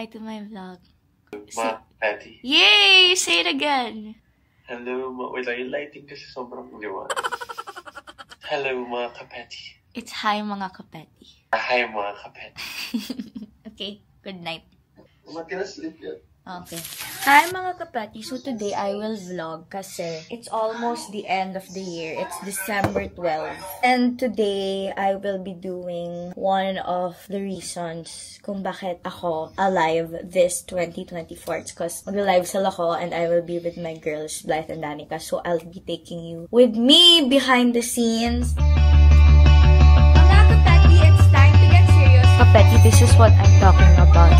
hi to my vlog. Ma Patty. Yay! Say it again. Hello, wait, yung lighting kasi sobrang liwanag. Hello, mga kapatty. It's hi, mga kapatty. Hi, mga kapatty. Okay, good night. I'm gonna sleep yet. Okay. Hi mga kapatty. So today I will vlog kasi it's almost the end of the year. It's December 12. And today I will be doing one of the reasons kung bakit ako alive this 2024. It's because mag-live sal ako and I will be with my girls, Blythe and Danica. So I'll be taking you with me behind the scenes. Mga kapatty, it's time to get serious. Kapatty, this is what I'm talking about.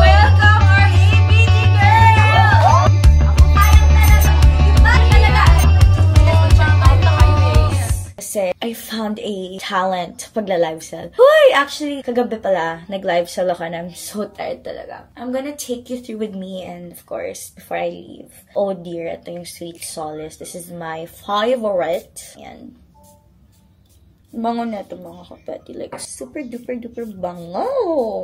Welcome our ABG girl! Kasi I found a talent pagla-live sell. Hoy! Actually, kagabi pala, nag-live sell ako and I'm so tired talaga. I'm gonna take you through with me and of course, before I leave. Oh dear, ito yung Sweet Solace. This is my favorite. Yan. Bango na ito mga kapatid. Like, super duper duper bango.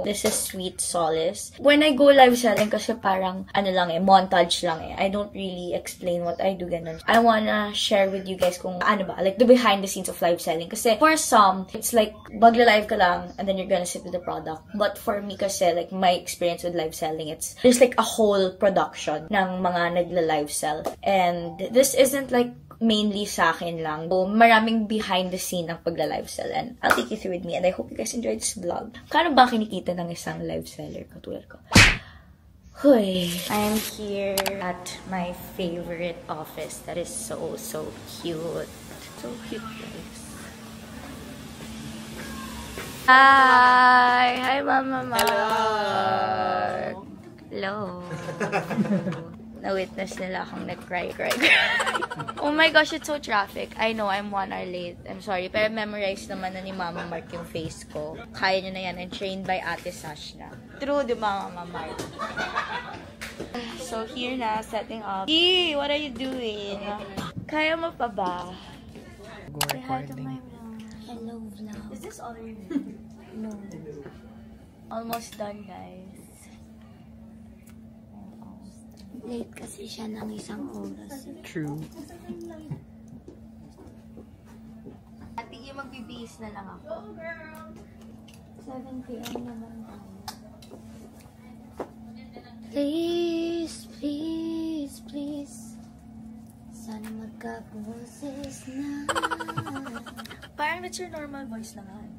This is Sweet Solace. When I go live selling, kasi parang, montage lang eh. I don't really explain what I do, ganun. I wanna share with you guys kung like the behind the scenes of live selling. Kasi for some, it's like, magla-live ka lang, and then you're gonna sit with the product. But for me kasi, like, my experience with live selling, there's like a whole production ng mga nagla-live sell. And this isn't like, mainly sa akin lang. So, maraming behind the scene ang pagla-live sell and I'll take you through with me and I hope you guys enjoyed this vlog. Kano ba kinikita ng isang live seller katulad ko? Hoy! I am here at my favorite office that is so cute. So cute, guys. Hi! Hi, Mama Mark! Hello! Na-witness nila akong nag-cry. Oh my gosh, it's so traffic. I know, I'm 1 hour late. I'm sorry. Pero memorize naman na ni Mama Mark yung face ko. Kaya niyo na yan. And trained by Ate Sash na. True, di ba, Mama Mark? So, here na, setting up. Eee, what are you doing? Kaya mo pa ba? Say hi to my vlog. Hello, vlog. Is this already? No. Almost done, guys. Late kasi siya ng isang oras. True. At tigil magbibihis na lang ako. 7 p.m. naman tayo. Please, please, please. Sana magkaboses na. Parang that's your normal voice naman.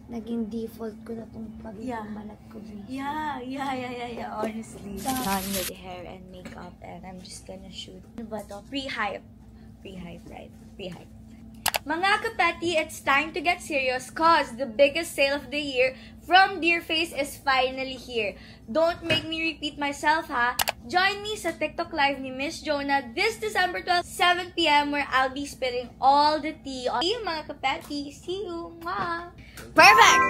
Naging default ko na itong pag-malat ko. Yeah, honestly. Done with hair and makeup and I'm just gonna shoot. Ano ba to? Pre-hype. Pre-hype, right? Pre-hype. Mga kapatty, it's time to get serious cause the biggest sale of the year from Dearface is finally here. Don't make me repeat myself, ha? Join me sa TikTok Live ni Miss Jonah this December 12, 7 p.m. where I'll be spilling all the tea. See you, mga kapatty. See you, ma. Perfect!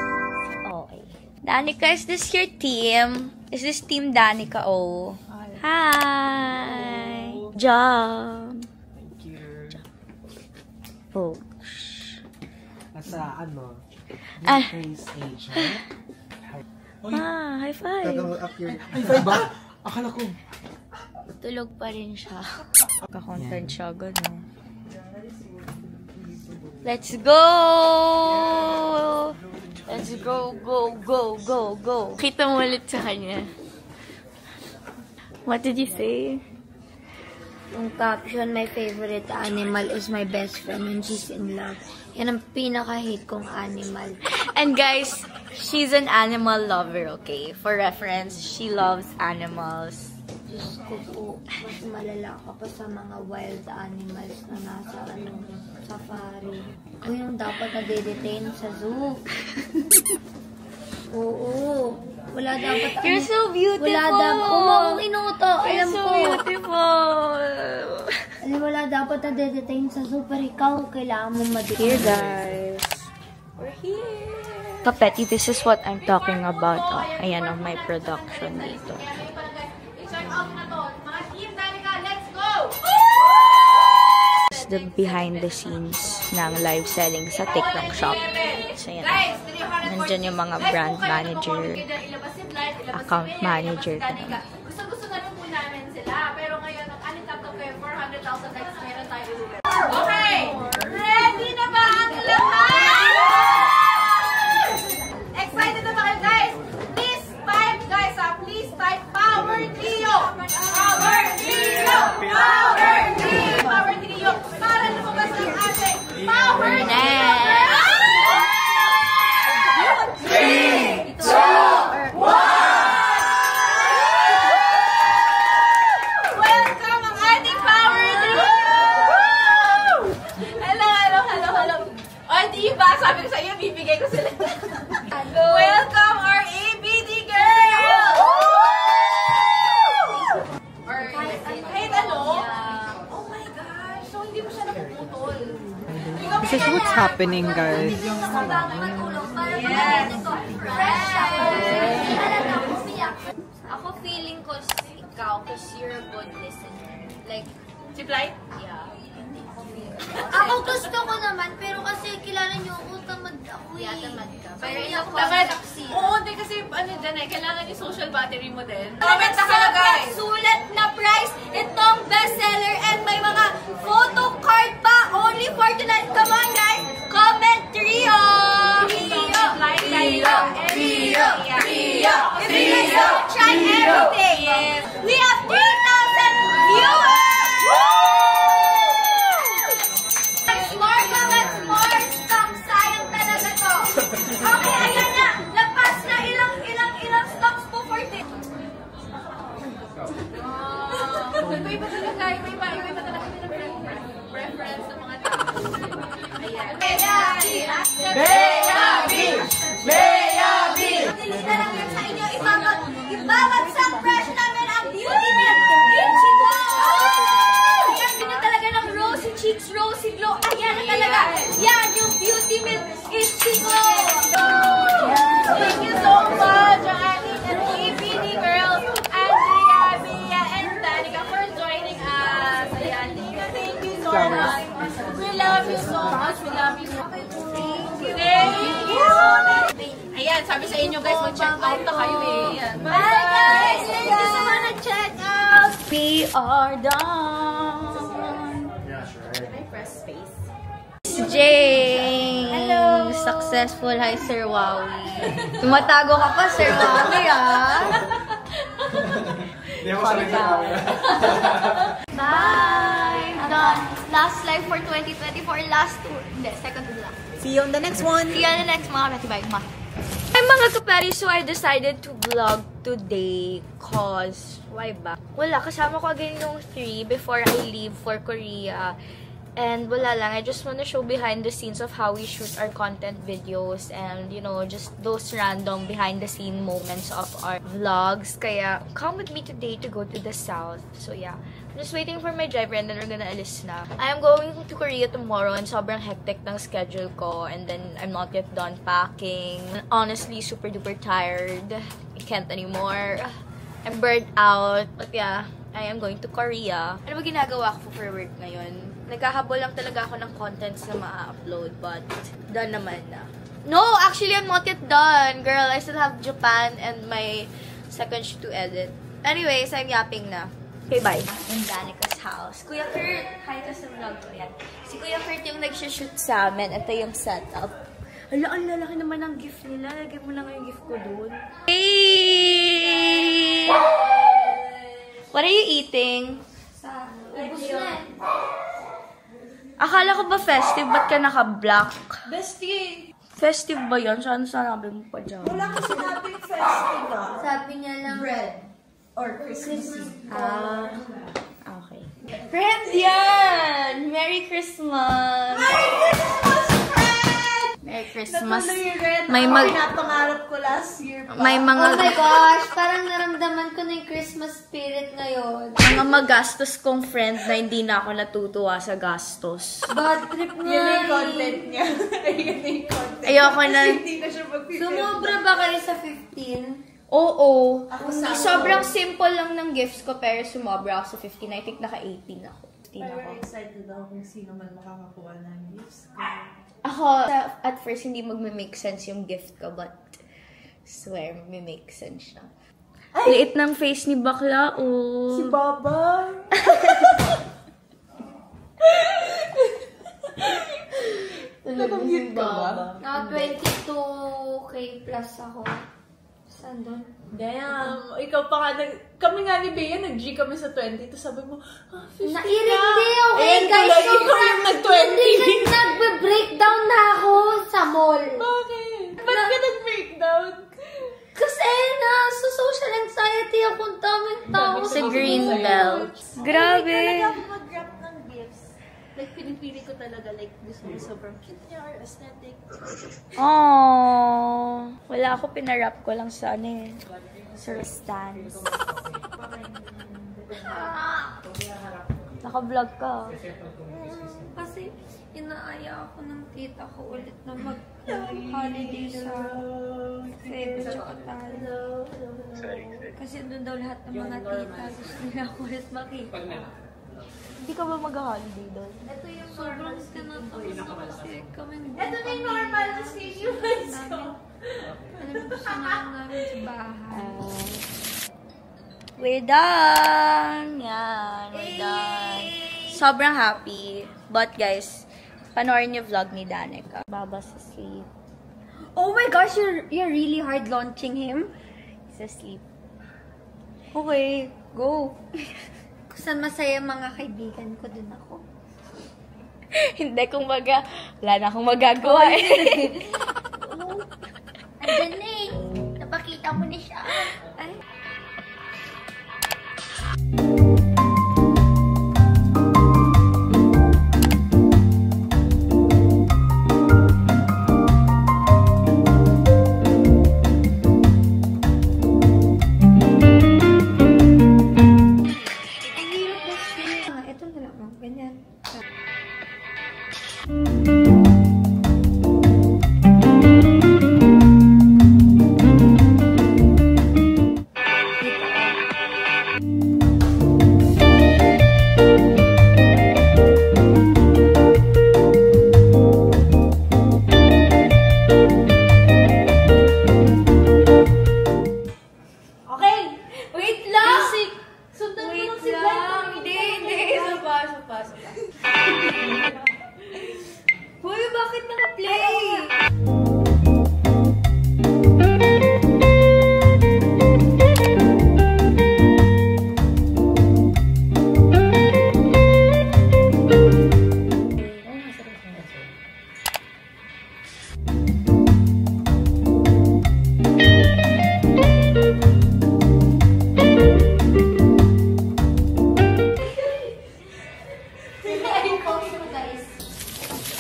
Okay. Danica, is this your team? Is this Team Danica? Oh. Hi. Job. Thank you. Oh. Nasa Dearface agent. High five. High five ba? Akala ko. Tulog pa rin siya. Kakontent siya, gano'n. Let's go! Let's go. Kita mo ulit sa kanya. What did you say? Yung caption, my favorite animal is my best friend and she's in love. Yan ang pinaka-hate kong animal. And guys, she's an animal lover, okay? For reference, she loves animals. Diyos ko po, mas malala ka pa sa mga wild animals na nasa safari. O yung dapat na-detain sa zoo. Oo. Wala dapat. You're so beautiful! Wala dapat. Kumawang inuto. You're so beautiful! Wala dapat na-detain sa zoo. Pero ikaw, kailangan mo ma-detain. Here, guys. We're here. Kapetty, this is what I'm talking about. Oh, ayan ang my production dito. is the behind the scenes ng live selling sa TikTok shop. So, yan. Nandyan yung mga brand manager, account manager. Gusto na po namin sila. Pero ngayon, ang anitap kayo, 400,000 likes, meron tayo ilulog. Okay! Ready na ba ang lahat? Excited na ba kayo, guys? Please type, guys, please type Power Trio! Power Trio! Power Trio! Power Trio! Para lumabas ang ating Power Trio! 3, 2, 1! Diba? Sabi ko sa iyo, bibigay ko sila. Welcome our ABD girls! Or, kahit ano? Oh my gosh! So, hindi mo siya napuputol. This is what's happening, guys. Yes! Ako feeling ko ikaw because you're a good listener. Like, Si Flight? yeah. Ako gusto ko naman, pero kasi kilala niyo ako, tamad ako eh. Tamad ka. Pero yun ako Tamad? taxi. Oo, hindi kasi ano dyan eh, kailangan yung social battery mo din. Comment na kayo, guys! Sulat na price itong bestseller and may mga photo card pa only for tonight. Come on guys! Comment Trio! Trio! Trio! Trio! Trio! Trio! Try everything! We have 3,000 viewers! Okay, ayan na! Lapas na ilang stocks po for this. Iba talaga, iba talaga preference ng mga tao. Ayan. Beyabi! Beyabi! Beyabi! Matili na lang yan sa inyo. Ibabagsak fresh namin ang beauty milk. Ichigo! Ayan, ganyan talaga ng rosy cheeks, rosy glow. Ayan na talaga. Yan, yung beauty milk. Ichigo! Thank you so much, ang ating ABD girls, Andrea, Mia, and Danica for joining us. Ayan, thank you so much. We love you so much. We love you so much. Thank you. Thank you. Ayan, sabi sa inyo guys, mag-check out na kayo eh. Ayan. Bye guys! Thank you sa mga check out! We are done! I press space. Jane! Hello! Successful. Hi, Sir Wowie. Tumatago ka pa, Sir Wowie, ah! Hindi ako sabi sa Bye! Done. Last live for 2024. Last tour. Hindi, second to last. See you on the next one. See you on the next mga Betty Bye. Hi mga kapari, so I decided to vlog today cause, why ba? Wala, kasama ko again yung 3 before I leave for Korea. And wala lang, I just want to show behind the scenes of how we shoot our content videos and, you know, just those random behind the scene moments of our vlogs. Kaya, come with me today to go to the south. So yeah, I'm just waiting for my driver and then we're gonna alis na. I am going to Korea tomorrow and sobrang hectic ng schedule ko and then I'm not yet done packing. Honestly, super duper tired. I can't anymore. I'm burnt out. But yeah, I am going to Korea. Ano ba ginagawa ko for work ngayon? Naghahabol lang talaga ako ng contents na ma-upload, but done naman na. No, actually, I'm not yet done, girl. I still have Japan and my second shoot to edit. Anyways, I'm yapping na. Okay, bye. In Danica's house. Kuya Kurt, hi ka sa vlog ko yan. Si Kuya Kurt yung nag-shoot sa amin. Ito yung setup. Ala, ang lalaki naman ang gift nila. Lagay mo na nga yung gift ko doon. Hey! What are you eating? Ubus na. Akala ko ba festive? Ba't ka naka-black? Bestie! Festive ba yun? Saan sanabi mo pa dyan? Wala ko sinabing festive ah. Sabi niya lang. Bread. Or Christmas. Ah, okay. Friends yan! Merry Christmas! Merry Christmas, friend! Merry Christmas. May pinapangarap ko last year pa. May mga... Oh my gosh, parang naramdaman ko na yung Christmas spirit ngayon. Mga magastos kong friend na hindi na ako natutuwa sa gastos. Bad trip nga. Yan yung content niya. Yan yung content. Ayoko na... Hindi na siya mag-film. Sumobra ba kayo sa 15? Oo. Ako sa Sobrang simple lang ng gifts ko pero sumobra ako sa 15. I think naka-18 ako. 16 ako. Very excited ako kung sino man makakakuha ng gifts ko. Ako, at first, hindi magme-make sense yung gift ko, but swear, magme-make sense siya. Liit ng face ni bakla, oh. Si Baba! Nag-mute ka ba? Na 22k plus ako. Saan doon? Damn! Ikaw pa nga, kami nga ni Bea, nag-G kami sa 20, tapos sabi mo, 50 na! Nairindi, okay Ayan guys. tuloy, ikaw yung nag-20. Nagbe-breakdown na ako sa mall. Bakit? Ba't ka nag-breakdown? Kasi sa social anxiety akong daming tao. Sa Greenbelt. Grabe! Talaga ako mag-wrap ng gifts. Like, pinipili ko talaga, like, gusto mo sobrang cute niya or aesthetic. Aww. Wala ako, pinarap ko lang sa sa stands. Naka-vlog ka. Kasi inaaya ako ng tita ko ulit na mag-holiday sa Feb at Talo. Kasi doon daw lahat ng mga tita. Gusto nila ako ulit makita. Hindi ka ba mag-holiday doon? Ito yung sobrang tinatapos na kasi kami. Ito na yung normal na schedule. Ano yung gusto namin sa bahay. We're done! Yan, we're done. Sobrang happy. But guys, panoorin yung vlog ni Danica. Baba's asleep. Oh my gosh, you're really hard launching him. He's asleep. Okay, go. Kung saan masaya mga kaibigan ko, dun ako. Hindi, kumbaga, wala na akong magagawa eh. Andyan na eh. Napakita mo na siya. Ay.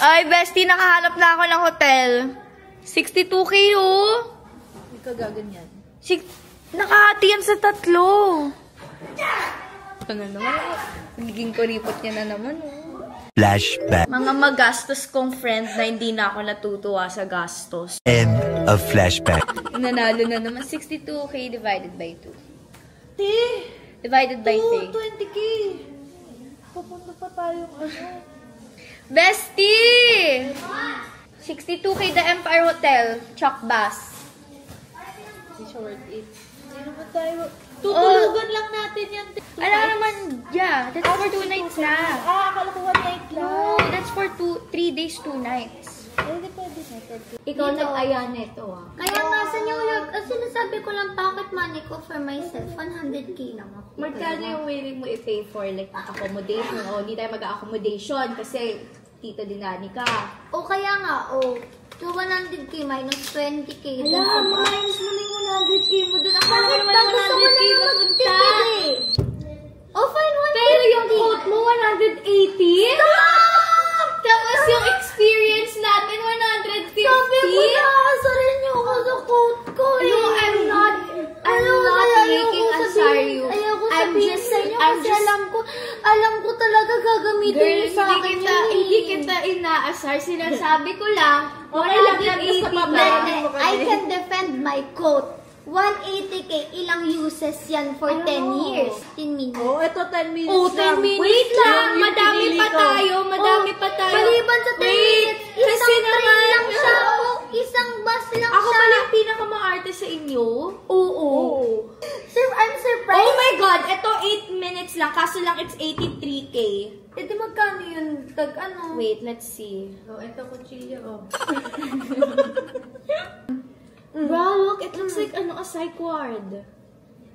Ay, bestie, nakahanap na ako ng hotel. 62K, oh. Hindi ka gaganyan. Nakahati yan sa 3. Ito na naman. Nagiging kuripot niya na naman, oh. Flashback. Mga magastos kong friend na hindi na ako natutuwa sa gastos. End of flashback. Nanalo na naman. 62K divided by 2. Ti! Divided by 3. 20k! Pupunta pa tayo Bestie! 62K the Empire Hotel. Chuck Bass. Hindi siya worth it. Hindi naman tayo. Tutulugan lang natin yan. Alam naman, yeah. That's for 2 nights na. Akala ko 1 night lang. No, that's for 3 days, 2 nights. Pwede na. Ikaw nag-aya nito ah. Kaya nga sa New York, sinasabi ko lang pocket money ko for myself, 100k lang ako. Magkano yung willing mo i-pay for like accommodation? O, hindi tayo mag-accommodation kasi tita dinani ka. O kaya nga, so 100k minus 20k. Alam, minus mo na yung 100k mo dun. Akala ko naman Bakit gusto mo 100k na mapunta. Oh, fine, 150. Pero yung quote mo, 180? Stop! Tapos yung experience natin, 150? Sabi ko na, asarin niyo ako sa quote ko eh. No, I'm not making a sorry you. Ayoko I'm sabihin just, sa inyo I'm kasi just, alam ko talaga gagamitin girl, niyo sa akin yun eh. hindi kita inaasar. Sinasabi ko lang, Okay lang yan, 180 basta ba? pabalik. I can defend my quote. 180k, ilang uses yan for 10 years? 10 minutes. Oh, ito 10 minutes Oh, 10 minutes Wait lang, lang. madami pa tayo. Maliban sa 10 minutes, kasi isang naman, train lang siya. Oh, isang bus lang Ako siya. pala yung pinakamaarte sa inyo. Oo. Sir, I'm surprised. Oh my God! Ito 8 minutes lang. Kaso lang it's 83k. Eh, di magkano yun? Tag ano? Wait, let's see. Oh, ito kuchilyo. Oh. Bro, look, it looks like a psych ward.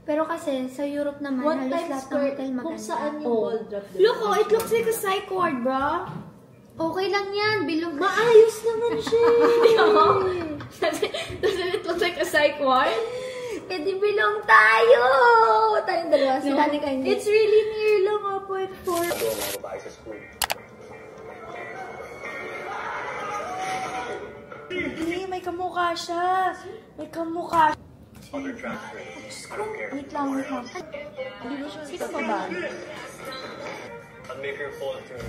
Pero kasi, sa Europe naman, One halos time lahat ng skirt hotel maganda. kung saan yung Oh. ball drop. Look, oh, it looks like a psych ward, bro. Okay lang yan, bilog. Maayos naman siya. Doesn't it look like a psych ward? Eh, di bilong tayo! Tayong dalawa. Si Danica hindi. It's really near lang, 0.4. Hindi, may kamukha siya. May kamukha. Wait lang, wait lang. Hindi ba siya sino ba ba? I'll make her fall through.